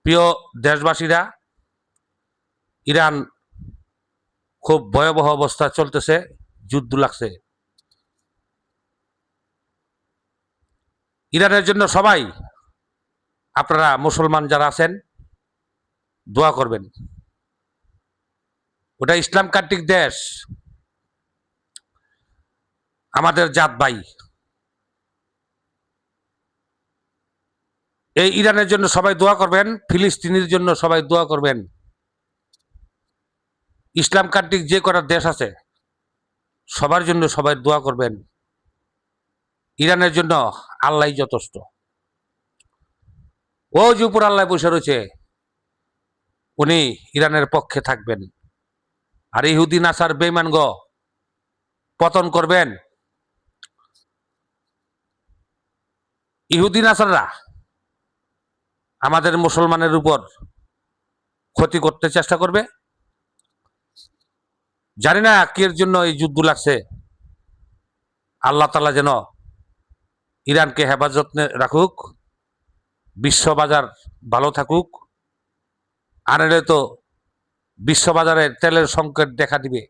প্রিয় দেশবাসীরা, ইরান খুব ভয়াবহ অবস্থা চলতেছে, যুদ্ধ লাগছে। ইরানের জন্য সবাই আপনারা মুসলমান যারা আছেন দোয়া করবেন। ওটা ইসলাম কান্ট্রিক দেশ, আমাদের জাত ভাই। এই ইরানের জন্য সবাই দোয়া করবেন, ফিলিস্তিনের জন্য সবাই দোয়া করবেন। ইসলাম কান্ট্রিক যে কটা দেশ আছে সবার জন্য সবাই দোয়া করবেন। ইরানের জন্য আল্লাহ যথেষ্ট। ও যে উপর আল্লাহ বসে রয়েছে, উনি ইরানের পক্ষে থাকবেন। আর ইহুদি নাসার বেঈমানগ পতন করবেন। ইহুদি নাসাররা আমাদের মুসলমানের উপর ক্ষতি করতে চেষ্টা করবে। জানি না কের জন্য এই যুদ্ধ লাগছে। আল্লাহ তাআলা যেন ইরানকে হেফাজত রাখুক, বিশ্ববাজার ভালো থাকুক। আর এলে তো বিশ্ববাজারে তেলের সংকট দেখা দিবে।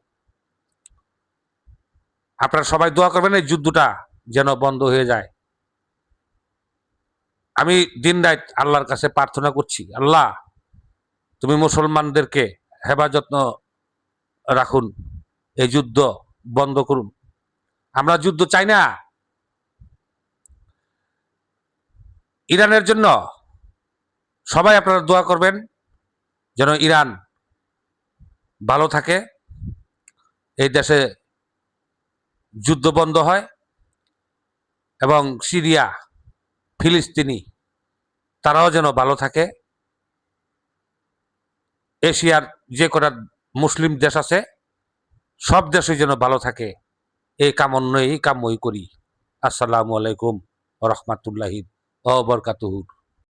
আপনারা সবাই দোয়া করবেন এই যুদ্ধটা যেন বন্ধ হয়ে যায়। আমি দিন রাত আল্লাহর কাছে প্রার্থনা করছি, আল্লাহ তুমি মুসলমানদেরকে হেফাজত রাখুন, এই যুদ্ধ বন্ধ করুন। আমরা যুদ্ধ চাই না। ইরানের জন্য সবাই আপনারা দোয়া করবেন যেন ইরান ভালো থাকে, এই দেশে যুদ্ধ বন্ধ হয় এবং সিরিয়া, ফিলিস্তিনি তারাও যেন ভালো থাকে। এশিয়ার যে কটা মুসলিম দেশ আছে সব দেশই যেন ভালো থাকে, এই কামনাই করি। আসসালামু আলাইকুম ওয়া রাহমাতুল্লাহি ওয়া বারাকাতুহু।